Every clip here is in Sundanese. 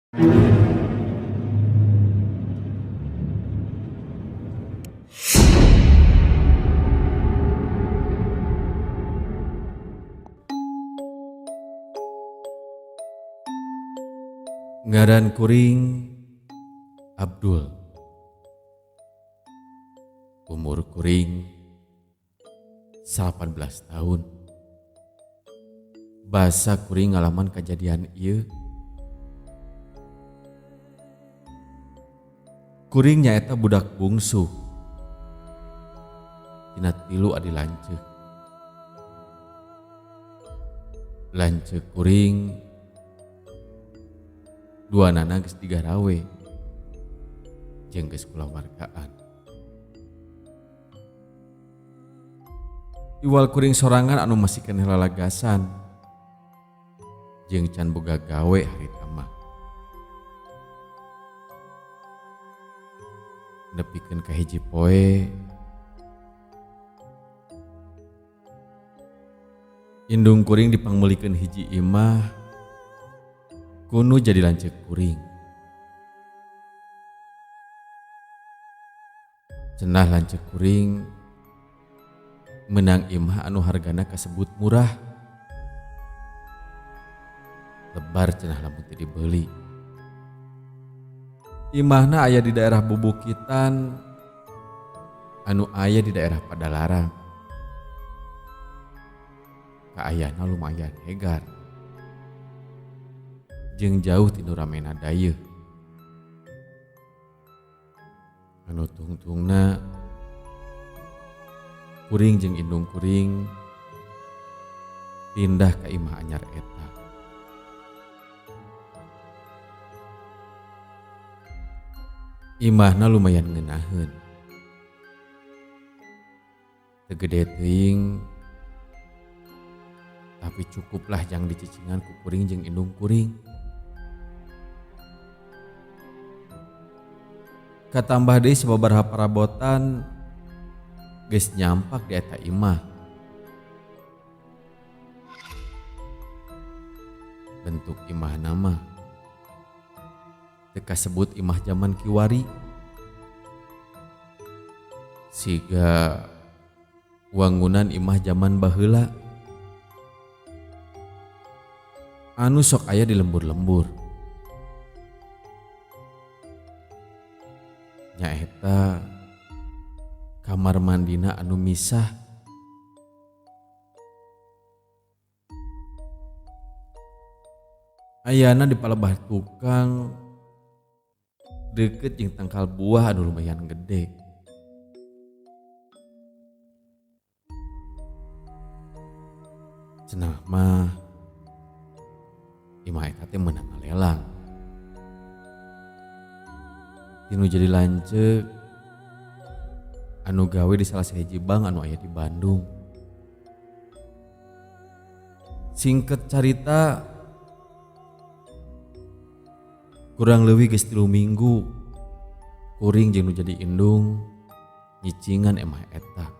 Ngaran kuring Abdul. Umur kuring 18 tahun. Basa kuring ngalaman kejadian ieu. Kuring nyaeta budak bungsu. Tina 3 adi lanceuk. Lanceuk kuring dua nana geus digarawe jeung geus kulawargaan. Iwal kuring sorangan anu masih keneh lalagasan jeung can boga gawe harita mah. Nepikeun ka hiji poe indung kuring dipangmeulikeun hiji imah kuno jadi lanceuk kuring. Cenah lanceuk kuring menang imah anu hargana kasebut murah. Lebar cenah lamun teu dibeuli. Imahna aya di daerah Bubukitan anu aya di daerah Padalarang. Kaayana lumayan hegar. Jeung jauh ti nu ramena dayeuh. Anu tungtungna kuring jeung indung kuring pindah ka imah anyar eta. Imahna lumayan ngeunaheun. Teu gede teuing tapi cukuplah jang dicicingan ku kuring jeung indung kuring. Katambah deui sababaraha parabotan geus nyampak di eta imah. Bentuk imahna mah teu kasebut imah zaman kiwari. Siga wangunan imah zaman baheula anu sok aya di lembur-lembur. Nyaeta kamar mandina anu misah. Ayana di palebah tukang deket jeung tangkal buah anu lumayan gede. Cenah mah imah eta teh meunang ngalelang. Tinu jadi lanceuk anu gawe di salah sahiji bank anu aya di Bandung. Singket carita kurang leuwih geus 3 minggu kuring jeung nu jadi indung nyicingan emah eta.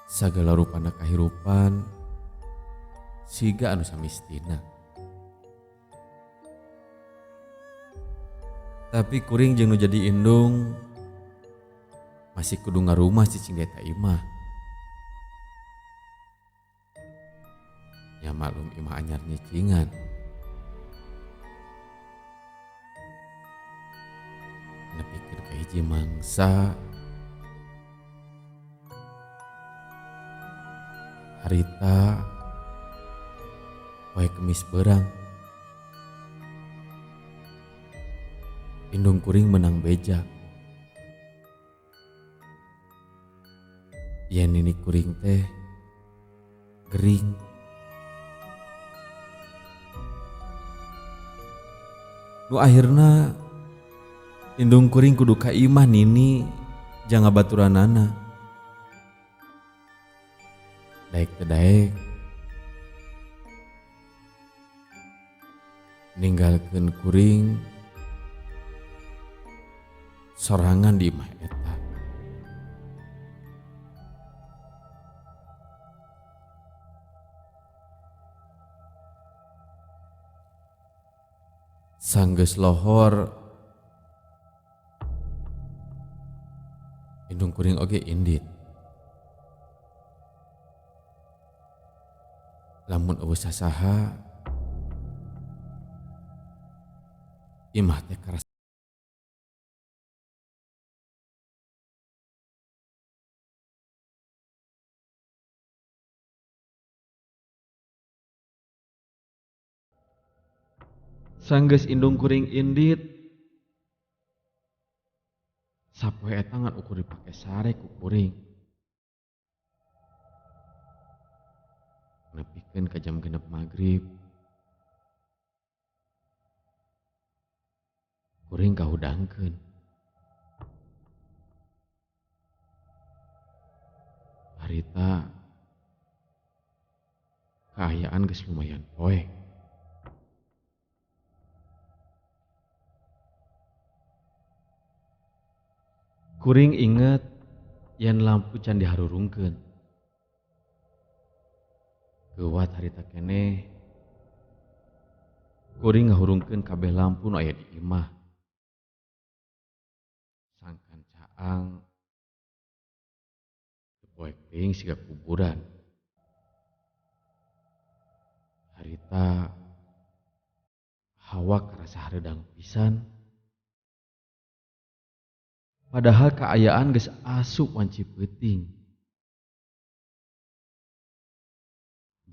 Sagala rupana kahirupan siga anu samistina. Tapi kuring jeung nu jadi indung masih kudu ngarumah cicing di eta imah. Ya maklum imah anyar nyicingan. Nepikeun ka hiji mangsa harita poe Kemis beurang. Indung kuring menang beja. Yen ini kuring teh gering. Nu akhirna indung kuring kudu ka imah nini jang ngabaturanana. Daek teu daek ninggalkeun kuring sorangan di imah eta. Sanggeus lohor indung kuring oge indit. Lamun eueuh sasaha imah teh karasa sanggeus indung kuring indit sapoe eta ngan ukur dipake sare ku kuring. Nepikeun ka jam 6 magrib kuring kahudangkeun. Harita kaayaan geus lumayan poe. Kuring inget yen lampu can diharurungkeun. Geuwat harita keneh kuring ngahurungkeun kabeh lampu nu aya di imah. Sangkan caang teu poek teuing siga kuburan. Harita hawa karasa hareudang pisan. Padahal kaayaan geus asup wanci peuting.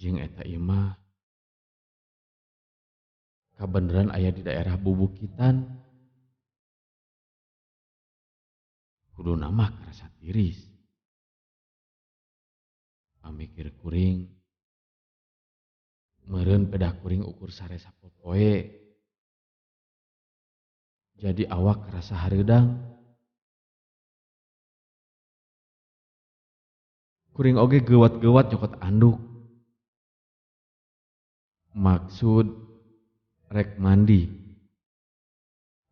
Jeung eta imah kabeneran aya di daerah bubukitan. Kuduna mah karasa tiris. Pamikir kuring meureun pedah kuring ukur sare sapopoe. Jadi awak karasa hareudang. Kuring oge geuwat-geuwat nyokot anduk. Maksud rek mandi.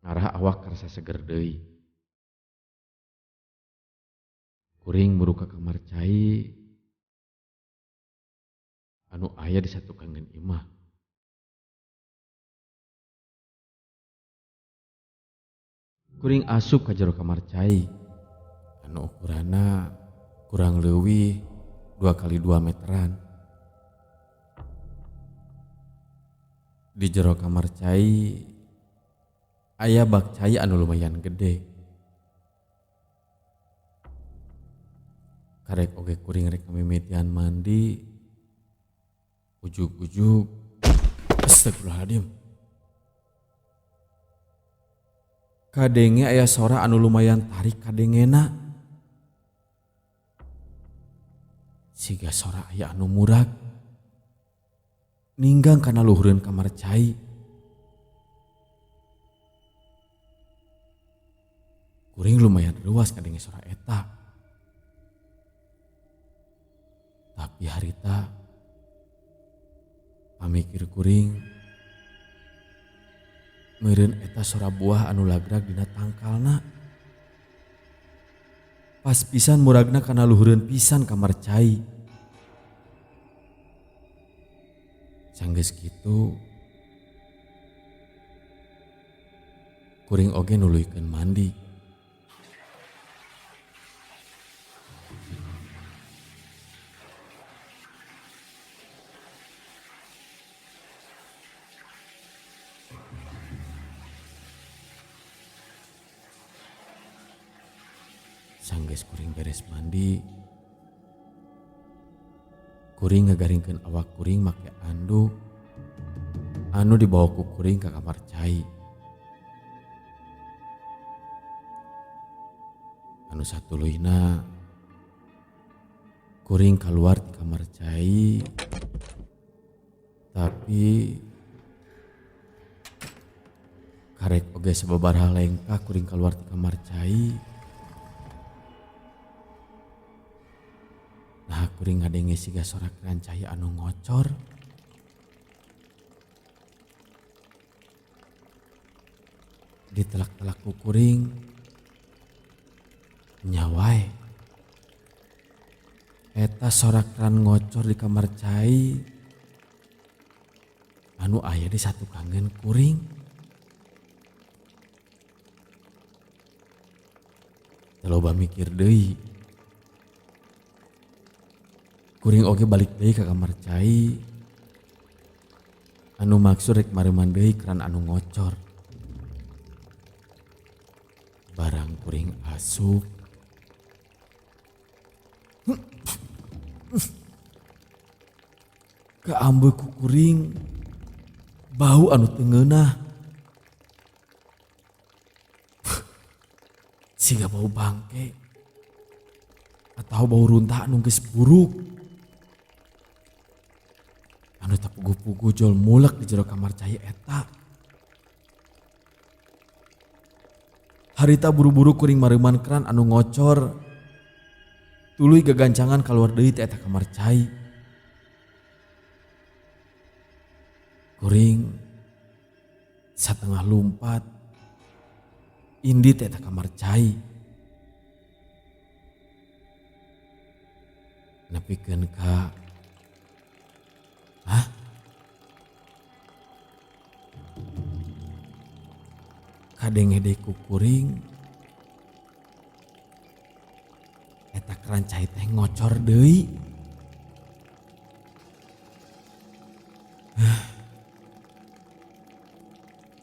Ngarah awak karasa seger deui. Kuring buru ka kamar cai anu aya di satukangeun imah. Kuring asup ka jero kamar cai anu ukuranna kurang leuwih 2x2 meteran. Di jero kamar cai aya bak cai anu lumayan gede. Karek oge kuring rek mimitian mandi, ujug-ujug astagfirullahaladzim. Kadenge aya sora anu lumayan tarik kadengena. Siga sora aya anu murag ninggang kana luhureun kamar cai. Kuring lumayan luas kadenge sora eta. Tapi harita pamikir kuring meureun eta sora buah anu lagrag dina tangkalna. Pas pisan muragna kana luhureun pisan kamar cai. Sanggeus kitu kuring oge nuluykeun mandi. Sanggeus kuring beres mandi, kuring ngagaringkeun awak kuring make anduk anu dibawa ku kuring ka kamar cai. Anu satuluyna kuring keluar di kamar cai, tapi karek oge sababaraha lengkah kuring keluar di kamar cai. Nah kuring ngadenge siga sora keran cahaya anu ngocor. Ditelak-telak ku kuring nyawai eta sora keran ngocor di kamar cai anu aya di satukangeun kuring. loba mikir deui. Kuring oge balik deui ka kamar cai. Anu maksud rek mareuman deui keran anu ngocor. Barang kuring asup. Kaambeuk ku kuring bau anu teu ngeunah. Siga bau bangke atau bau runtah anu geus buruk. Anu tapuguh-puguh jol mulek di jero kamar cai eta. Harita buru-buru kuring mareuman keran anu ngocor. Tuluy gagancangan kaluar deui ti eta kamar cai. Kuring satengah lumpat indi ti eta kamar cai. Nepikeun ka kadenge ku kuring eta keran cai teh ngocor deui.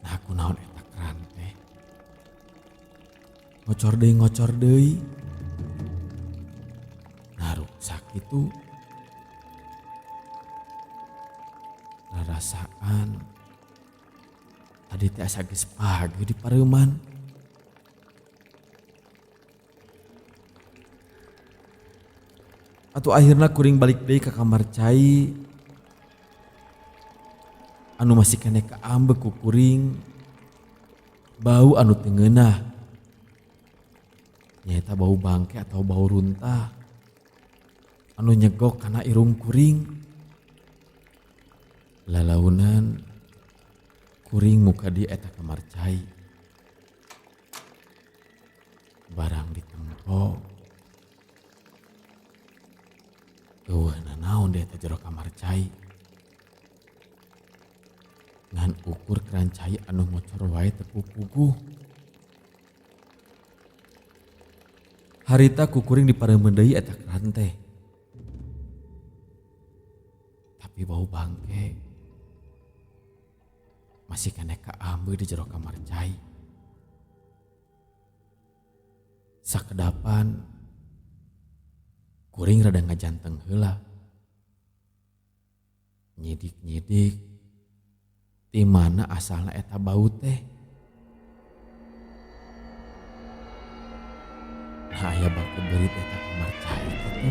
Nah kunaon eta keran teh ngocor deui. Nah ruksak itu rarasaan tadi teh asa geus pagi di pareuman. Atuh akhirna kuring balik deui ka kamar cai. Anu masih kene kaambeuk ku kuring bau anu teu ngeunah. Nyaeta bau bangke atau bau runtah anu nyegok kana irung kuring. Lalaunan kuring muka di eta kamar cai. Barang ditempo eueuh nanaon di eta jero kamar cai. Ngan ukur keran cai anu ngocor wae teu puguh. Harita ku kuring dipareumeun deui eta keran teh. Tapi bau bangke masih kena kaambeuk di jero kamar cai. Sakedapan kuring rada ngajanteng heula. Nyidik-nyidik di mana asalna eta bau teh. Nah aya baku beurit eta kamar cai kitu.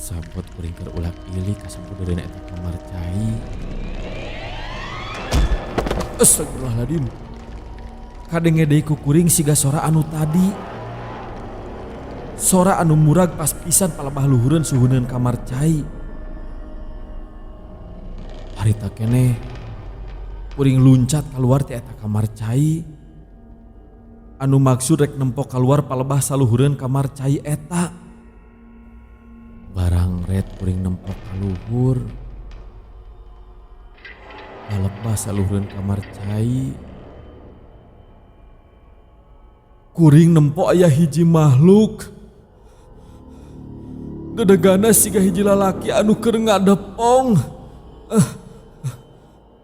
Sabot kuring keur ulah ilik ka sabudeurna eta kamar cai. Astagfirullahaladzim. Kadenge deui ku kuring siga sora anu tadi. Sora anu murag pas pisan palebah luhureun suhuneun kamar cai. Harita keneh kuring luncat kaluar ti eta kamar cai. Anu maksud rek nempok kaluar palebah saluhureun kamar cai eta. Barang red kuring nempok kaluhur. Palebah saluhureun kamar cai. Kuring nempok aya hiji makhluk. Dedegana siga hiji lalaki anu keur ngadepong.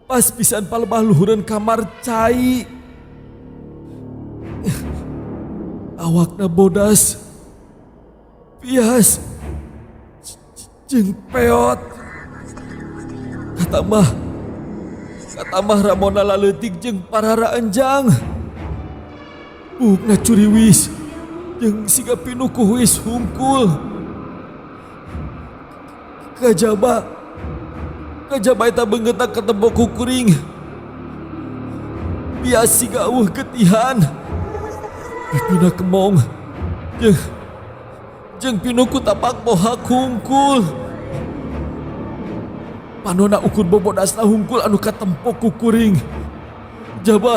Pas pisan palebah luhureun kamar cai. Awakna bodas, pias, jeung peot. Katamah ramona laleutik jeung parara enjang. Bukna curiwis jeung siga pinuku wis hungkul. Kajaba eta beungeutna ketembok ku kuring. Bias siga eueuh getihan. Pipina kemong jeung pinuku tapak bohak hungkul. Panonna ukur bobodasna hungkul anu katempok ku kuring. Jaba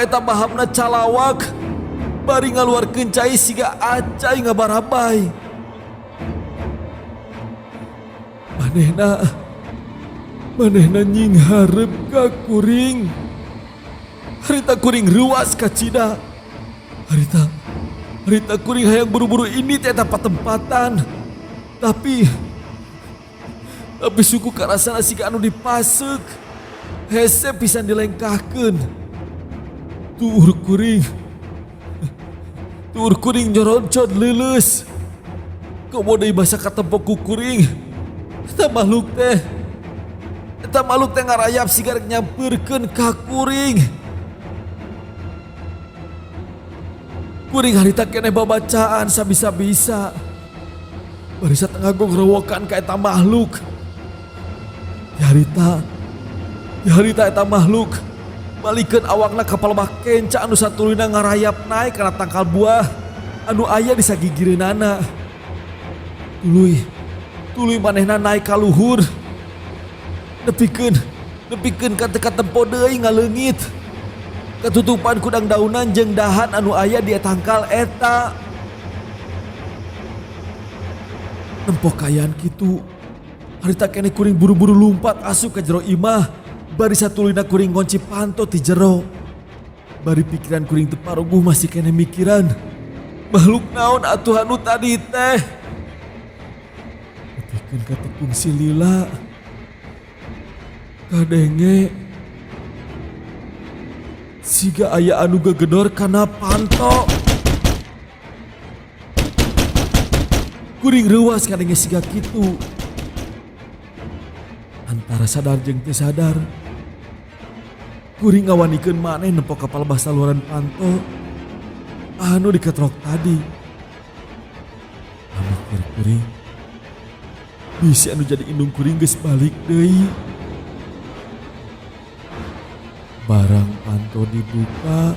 eta bahamna calawak. Bari ngaluarkeun cai siga acai ngabarabay. Manehna nying hareup ka kuring. Harita kuring ruas ka Cina. Harita kuring hayang buru-buru ini teh tempat tempatan. Tapi suku karasana siga anu dipasek. Hese pisan dilengkahkeun. Tuur kuring nyoroncod leuleus. Komo deui basa katempo ku kuring. Eta makhluk teh ngarayap siga rek nyampeurkeun ka kuring. Kuring harita keneh babacaan sabisa-bisa. Barisa tengah nggerowokan ka eta makhluk. Ya harita eta makhluk balikeun awakna ka palebah kenca anu satulina ngarayap naik kana tangkal buah anu aya di sagigireunana. Tuluy manehna naik ka luhur. Nepikeun ka teu katempo deui ngaleungit. Ketutupan ku dangdaunan jeung dahan anu aya di tangkal eta. Nempo kayaan kitu, harita keneh kuring buru-buru lumpat asup ka jero imah. Bari satulina kuring ngonci panto ti jero. Bari pikiran kuring teu paroguh masih keneh mikiran. Makhluk naon atuh anu tadi teh? Nepikeun ka tepung si lila. Kadenge siga aya anu gegedor kana panto. Kuring reuas kadenge siga kitu. Antara sadar jeung teu sadar, kuring ngawanikeun maneh nempo ka palebah saluran panto anu diketrok tadi. Mikir kuring, bisi anu jadi indung kuring geus balik deui. Barang panto dibuka.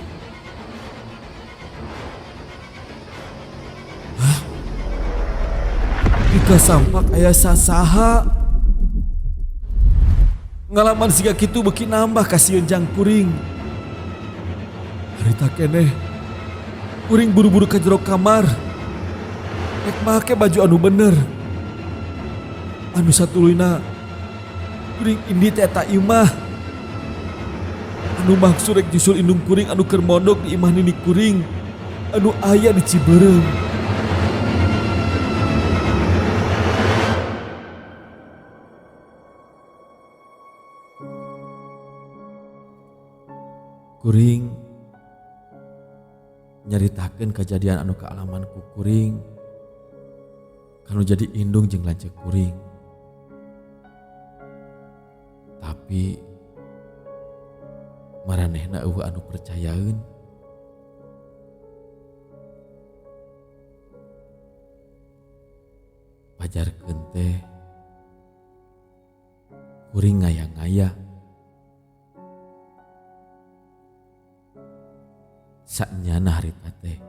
Jika sampak aya sasaha. Ngalaman siga kitu beuki nambah kasieun jang kuring. Harita keneh kuring buru-buru ka jero kamar. Rek make baju anu bener. Anu satuluyna kuring indi teh eta imah. Anu maksud rek nyusul indung kuring anu keur mondok di imah nini kuring anu aya di Ciberem. Kuring nyaritakeun kejadian anu kaalaman ku kuring kanu jadi indung jeung lanceuk kuring. Tapi maranehna eueuh anu percayaeun. Pajarkeun teh kuring ngaya-ngaya. Saknyana harita teh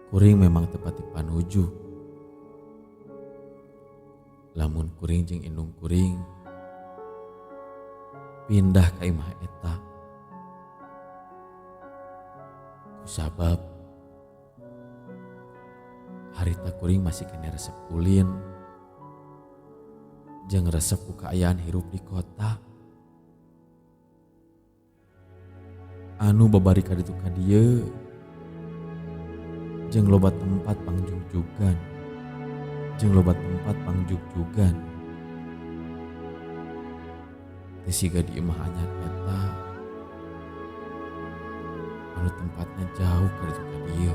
kuring memang tepat di panuju. Lamun kuring jeung indung kuring pindah ka imah eta. Kusabab harita kuring masih kena resep ulin jeung resep ku kaayaan hirup di kota. Anu babari ka ditu ka dieu jeung loba tempat pangjugjugan. Teh siga di imah anyar eta anu tempatnya jauh ka ditu ka dieu.